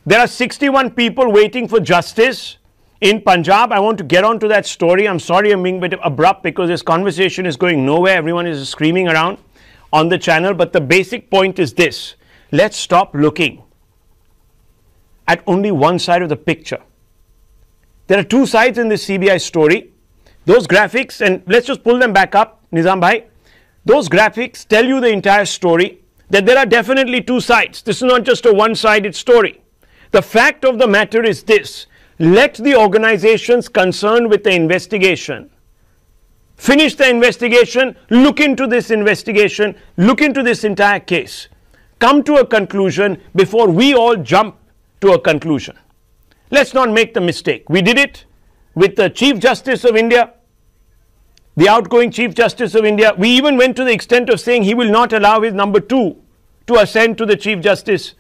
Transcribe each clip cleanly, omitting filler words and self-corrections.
There are 61 people waiting for justice in Punjab. I want to get on to that story. I'm sorry I'm being a bit abrupt because this conversation is going nowhere. Everyone is screaming around on the channel. But the basic point is this. Let's stop looking at only one side of the picture. There are two sides in this CBI story. Those graphics, and let's just pull them back up, Nizam Bhai. Those graphics tell you the entire story, that there are definitely two sides. This is not just a one-sided story. The fact of the matter is this. Let the organizations concerned with the investigation finish the investigation, look into this investigation, look into this entire case, come to a conclusion before we all jump to a conclusion. Let's not make the mistake. We did it with the Chief Justice of India, the outgoing Chief Justice of India. We even went to the extent of saying he will not allow his number 2 to ascend to the Chief Justice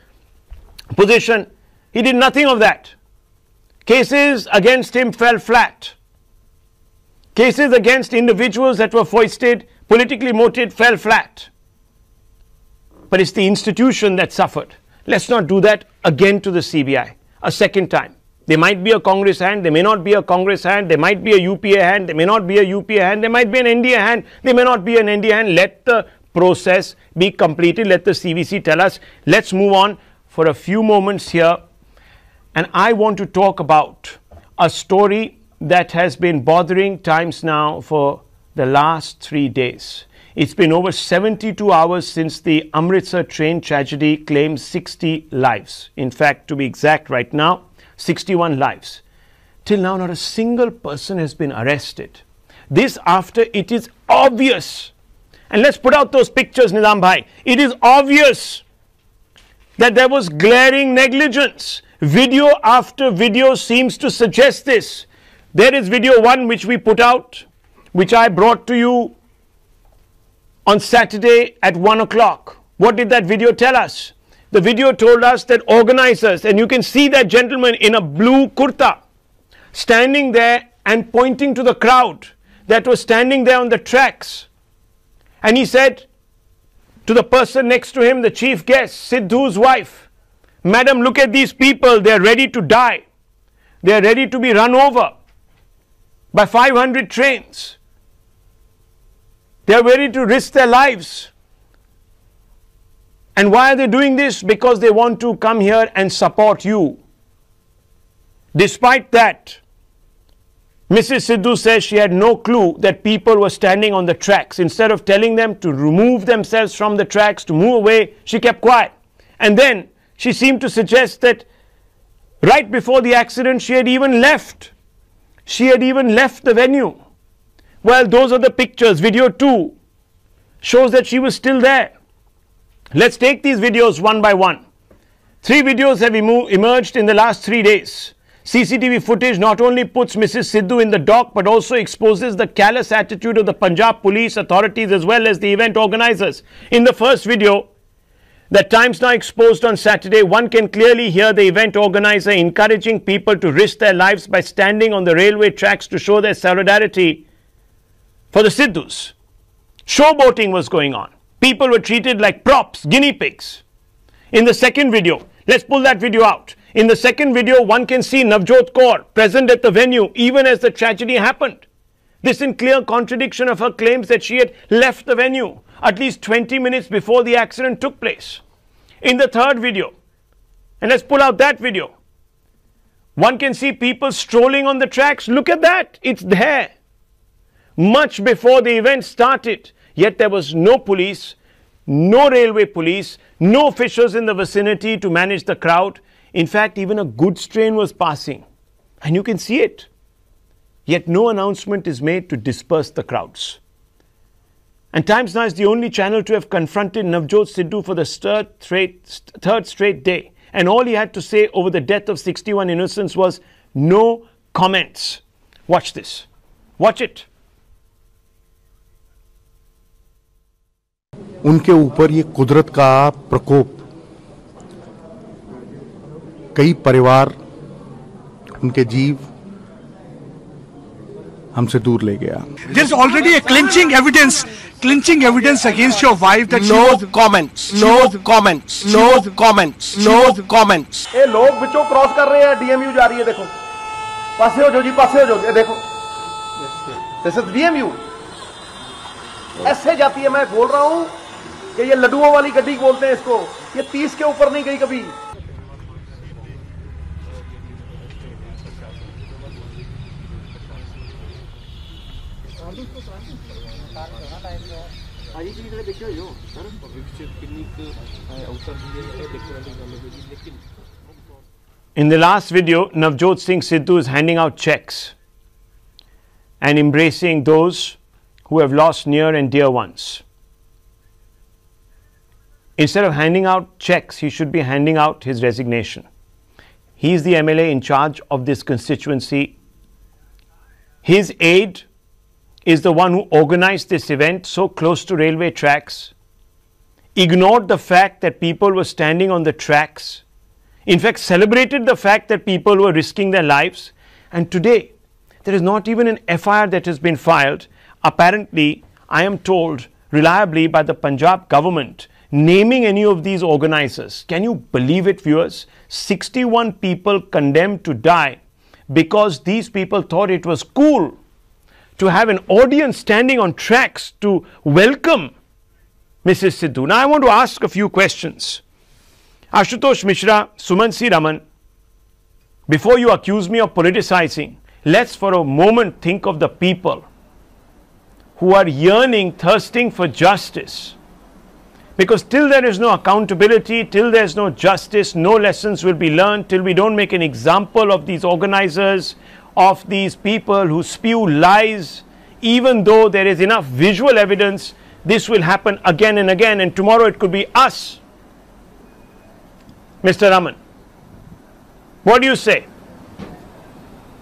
position. He did nothing of that. Cases against him fell flat. Cases against individuals that were foisted, politically motivated, fell flat. But it's the institution that suffered. Let's not do that again to the CBI a second time. There might be a Congress hand, there may not be a Congress hand, there might be a UPA hand, there may not be a UPA hand, there might be an NDA hand, there may not be an NDA hand. Let the process be completed. Let the CVC tell us. Let's move on for a few moments here. And I want to talk about a story that has been bothering Times Now for the last 3 days. It's been over 72 hours since the Amritsar train tragedy claimed 60 lives. In fact, to be exact right now, 61 lives. Till now, not a single person has been arrested. This after it is obvious. And let's put out those pictures, Nizam Bhai. It is obvious that there was glaring negligence. Video after video seems to suggest this. There is video 1 which we put out, which I brought to you on Saturday at 1 o'clock. What did that video tell us? The video told us that organizers, and you can see that gentleman in a blue kurta, standing there and pointing to the crowd that was standing there on the tracks. And he said to the person next to him, the chief guest, Sidhu's wife, "Madam, look at these people. They are ready to die. They are ready to be run over by 500 trains. They are ready to risk their lives. And why are they doing this? Because they want to come here and support you." Despite that, Mrs. Sidhu says she had no clue that people were standing on the tracks. Instead of telling them to remove themselves from the tracks, to move away, she kept quiet. And then she seemed to suggest that right before the accident, she had even left. She had even left the venue. Well, those are the pictures. Video 2 shows that she was still there. Let's take these videos one by one. 3 videos have emerged in the last 3 days. CCTV footage not only puts Mrs. Sidhu in the dock, but also exposes the callous attitude of the Punjab police authorities as well as the event organizers. In the first video that Times Now exposed on Saturday, one can clearly hear the event organizer encouraging people to risk their lives by standing on the railway tracks to show their solidarity for the Sidhus. Showboating was going on. People were treated like props, guinea pigs. In the second video, let's pull that video out. In the second video, one can see Navjot Kaur present at the venue even as the tragedy happened. This in clear contradiction of her claims that she had left the venue at least 20 minutes before the accident took place. In the third video, and let's pull out that video, one can see people strolling on the tracks. Look at that, it's there. Much before the event started, yet there was no police, no railway police, no officials in the vicinity to manage the crowd. In fact, even a goods train was passing, and you can see it. Yet no announcement is made to disperse the crowds. And Times Now is the only channel to have confronted Navjot Sidhu for the third straight day. And all he had to say over the death of 61 innocents was no comments. Watch this. Watch it. उनके ऊपर ये कुदरत का प्रकोप, कई परिवार, उनके जीव हमसे दूर ले गया। There's already a clinching evidence against your wife that no comments, no comments, no comments, no comments. ये लोग बिचों क्रॉस कर रहे हैं, डीएमयू जा रही है, देखो पासे हो जाओ जी, पासे हो जाओ, ये देखो दिस इज डीएमयू, ऐसे जाती है। मैं बोल रहा हूं कि ये लड्डुओं वाली गड्डी बोलते हैं इसको, ये 30 के ऊपर नहीं गई कभी। In the last video, Navjot Singh Sidhu is handing out checks and embracing those who have lost near and dear ones. Instead of handing out checks, he should be handing out his resignation. He is the MLA in charge of this constituency. His aide is the one who organized this event so close to railway tracks, ignored the fact that people were standing on the tracks, in fact celebrated the fact that people were risking their lives, and today there is not even an FIR that has been filed, apparently, I am told reliably, by the Punjab government, naming any of these organizers. Can you believe it, viewers? 61 people condemned to die because these people thought it was cool to have an audience standing on tracks to welcome Mrs. Sidhu. Now I want to ask a few questions. Ashutosh Mishra, Sumansi Raman, before you accuse me of politicizing, let's for a moment think of the people who are yearning, thirsting for justice. Because till there is no accountability, till there is no justice, no lessons will be learned, till we don't make an example of these organizers, of these people who spew lies, even though there is enough visual evidence, this will happen again and again, and tomorrow it could be us. Mr. Raman, what do you say?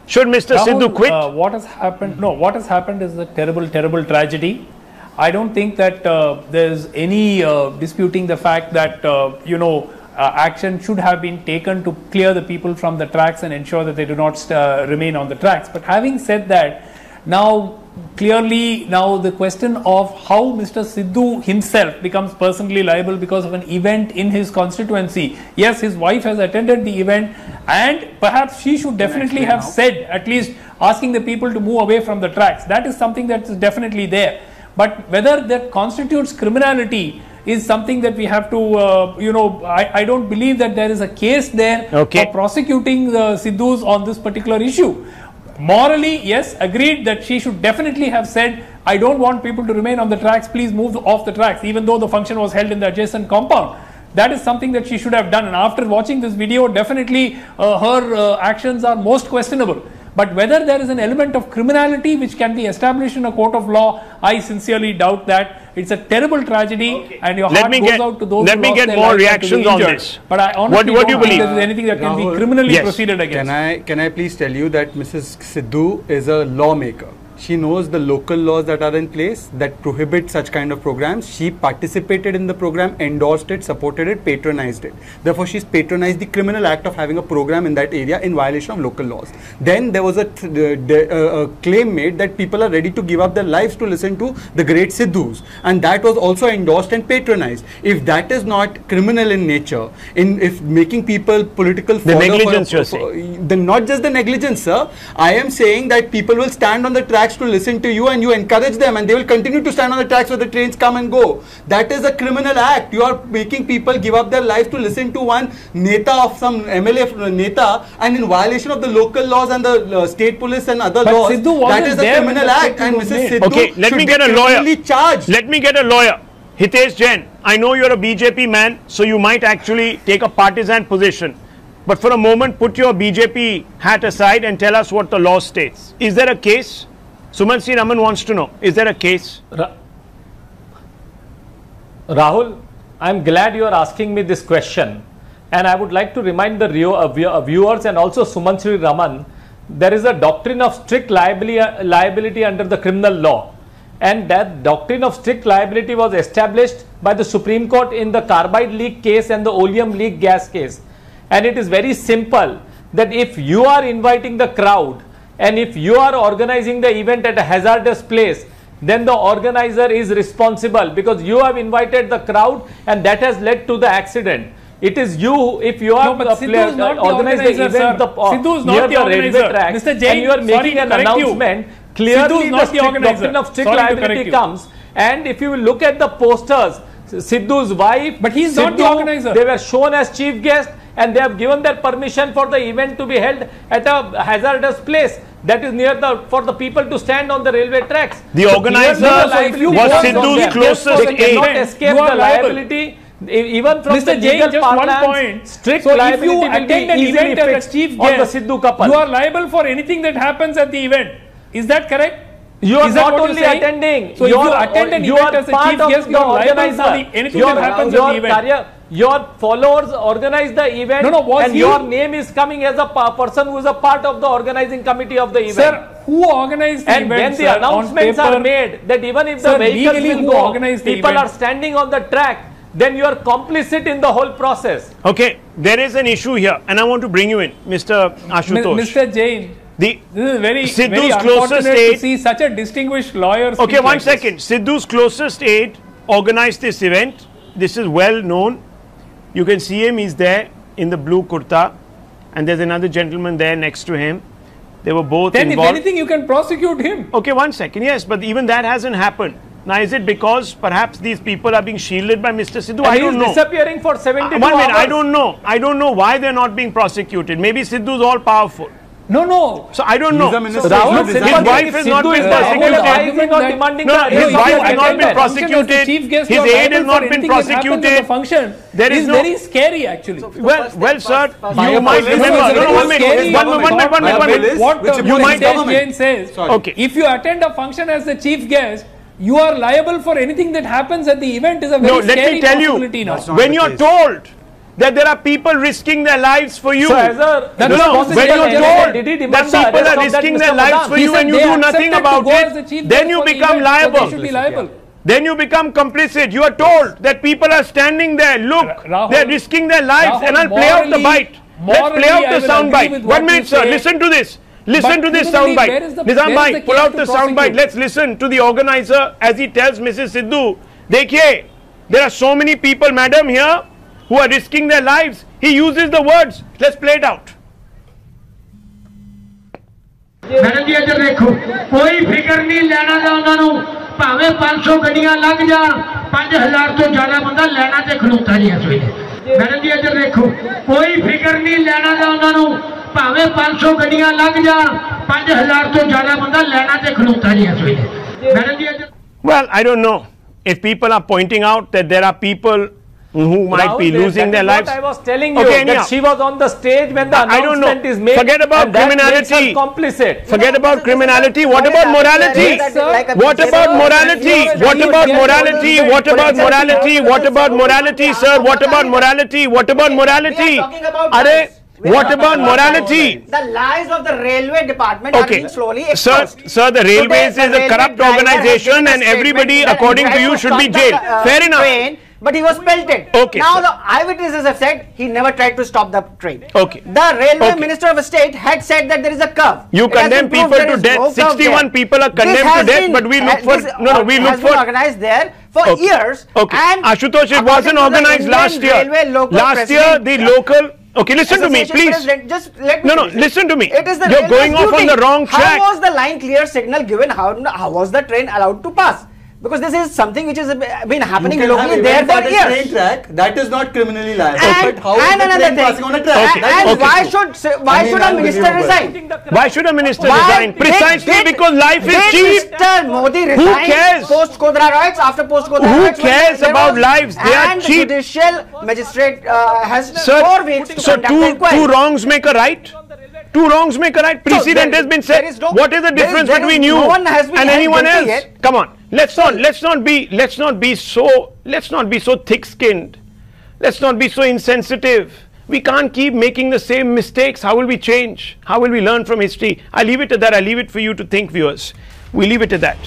Should Mr. Rahul, Sidhu quit? What has happened? No, what has happened is a terrible, terrible tragedy. I don't think that there's any disputing the fact that, action should have been taken to clear the people from the tracks and ensure that they do not remain on the tracks. But having said that, now clearly the question of how Mr. Sidhu himself becomes personally liable because of an event in his constituency. Yes, his wife has attended the event, and perhaps she should definitely have said, at least asking the people to move away from the tracks. That is something that is definitely there. But whether that constitutes criminality is something that we have to, I don't believe that there is a case there for prosecuting the Sidhus on this particular issue. Morally, yes, agreed that she should definitely have said, I don't want people to remain on the tracks, please move off the tracks, even though the function was held in the adjacent compound. That is something that she should have done, and after watching this video, definitely her actions are most questionable. But whether there is an element of criminality which can be established in a court of law, I sincerely doubt that. It's a terrible tragedy, and your heart goes out to those who lost their lives. Let me get more reactions on this. But I honestly what do you don't think believe? there is anything that can be criminally proceeded against. Can I please tell you that Mrs. Sidhu is a lawmaker. She knows the local laws that are in place that prohibit such kind of programs. She participated in the program, endorsed it, supported it, patronized it. Therefore, she's patronized the criminal act of having a program in that area in violation of local laws. Then there was a claim made that people are ready to give up their lives to listen to the great Sidhus, and that was also endorsed and patronized. If that is not criminal in nature, if making people political the negligence, you're saying. Then not just the negligence, sir. I am saying that people will stand on the tracks to listen to you, and you encourage them, and they will continue to stand on the tracks where the trains come and go. That is a criminal act. You are making people give up their life to listen to one neta of some MLA neta, and in violation of the local laws and the state police and other laws. That is a criminal act, and Mrs. Sidhu let me get a lawyer. Charged. Let me get a lawyer. Hitesh Jain, I know you're a BJP man, so you might actually take a partisan position. But for a moment, put your BJP hat aside and tell us what the law states. Is there a case? Sumansi Raman wants to know, is there a case? Rahul, I'm glad you are asking me this question, and I would like to remind the viewers and also Sumansi Raman, there is a doctrine of strict liability under the criminal law, and that doctrine of strict liability was established by the Supreme Court in the carbide leak case and the oleum leak gas case. And it is very simple that if you are inviting the crowd and if you are organizing the event at a hazardous place, then the organizer is responsible because you have invited the crowd and that has led to the accident. It is you, if you are organized the event near the railway track, Mr. Jain, and you are making an announcement, clearly the doctrine of strict liability comes. And if you will look at the posters, Sidhu's wife, but he's not the organizer. They were shown as chief guest and they have given their permission for the event to be held at a hazardous place. That is near for the people to stand on the railway tracks. The organizer was Sidhu's closest aide. They cannot escape the liability. Even from Mr. the Jain, legal just parlance, one point. strict So if liability you will attend be an easily event as fixed a chief on the guest, Sidhu couple. you are liable for anything that happens at the event. Is that correct? You are not only attending. So if you attend an event as a chief guest, you are liable for anything that happens at the event. Your followers organize the event, and your name is coming as a person who is a part of the organizing committee of the event. Sir, who organized the event? And when the announcements are made that even if the vehicles will go, people are standing on the track, then you are complicit in the whole process. Okay, there is an issue here, and I want to bring you in, Mr. Ashutosh. Mr. Jain, this is very closest unfortunate to see such a distinguished lawyer. Okay, one second. Sidhu's closest aide organized this event. This is well known. You can see him, he's there in the blue kurta, and there's another gentleman there next to him. They were both involved. Then if anything, you can prosecute him. Okay, one second. Yes, but even that hasn't happened. Now, is it because perhaps these people are being shielded by Mr. Sidhu? I don't know. He's disappearing for 72 hours. One minute, I don't know. I don't know why they're not being prosecuted. Maybe Sidhu's all powerful. No. So I don't know. His wife has not been prosecuted. No, his wife has not been prosecuted. His aide has not been prosecuted. There is very scary actually. Well, sir, you might remember. One minute. What you might Jain says. Okay. If you attend a function as the chief guest, you are liable for anything that happens at the event. Is a very scary possibility now. When you are told that there are people risking their lives for you. So when you're told that people are risking their lives for you and you do nothing about it, then you become liable. Then you become complicit. You are told that people are standing there. Look, they are risking their lives, and I'll play out the bite. Let's play out the sound bite. 1 minute, sir. Listen to this. Listen to this sound bite. Nizam bhai, pull out the sound bite. Let's listen to the organizer as he tells Mrs. Sidhu, Dekhiye, there are so many people, madam, here who are risking their lives. He uses the words. Let's play it out. Madam ji इधर देखो कोई फिक्र नहीं लेना दा उन्होंने भावे 500 गड्डियां लग जान 5000 तो ज्यादा बंदा लेना ते खलोता जी इस वेले मैडम जी इधर देखो कोई फिक्र नहीं लेना दा उन्होंने भावे 500 गड्डियां लग जान 5000 तो ज्यादा बंदा लेना ते खलोता जी इस वेले मैडम जी इधर Well, I don't know if people are pointing out that there are people who might be losing their lives. I was telling you that she was on the stage when the announcement is made. Forget about criminality. Complicit. Forget about criminality. What about morality? What about morality? What about morality? What about morality? What about morality, sir? What about morality? What about morality? What about morality? The lies of the railway department are being slowly exposed. Sir, the railways is a corrupt organization and everybody, according to you, should be jailed. Fair enough. But he was pelted. Okay. Now the eyewitnesses have said he never tried to stop the train. Okay. The railway minister of state had said that there is a curve. You condemn people to death. 61 people are condemned to death, but we look for we look for organized there for years. Okay. And Ashutosh, it wasn't organized last year. Last year, the local. Okay, listen to me, please. Just let me listen to me. It is the You're going off on the wrong track. How was the line clear signal given? How was the train allowed to pass? Because this is something which has been happening locally there for years. That is not criminally liable. And another thing. Why should a minister resign? Why should a minister resign? Precisely because life is cheap. Mr. Modi resigned. Who cares? Post Kodra riots, after post Kodra riots. Who cares about lives? They are cheap. And judicial magistrate has 4 weeks to conduct an inquiry. Two wrongs make a right. Two wrongs make a right. Precedent has been set. What is the difference between you and anyone else? Come on. Let's not be so thick-skinned. Let's not be so insensitive. We can't keep making the same mistakes. How will we change? How will we learn from history? I leave it at that. I leave it for you to think, viewers. We leave it at that.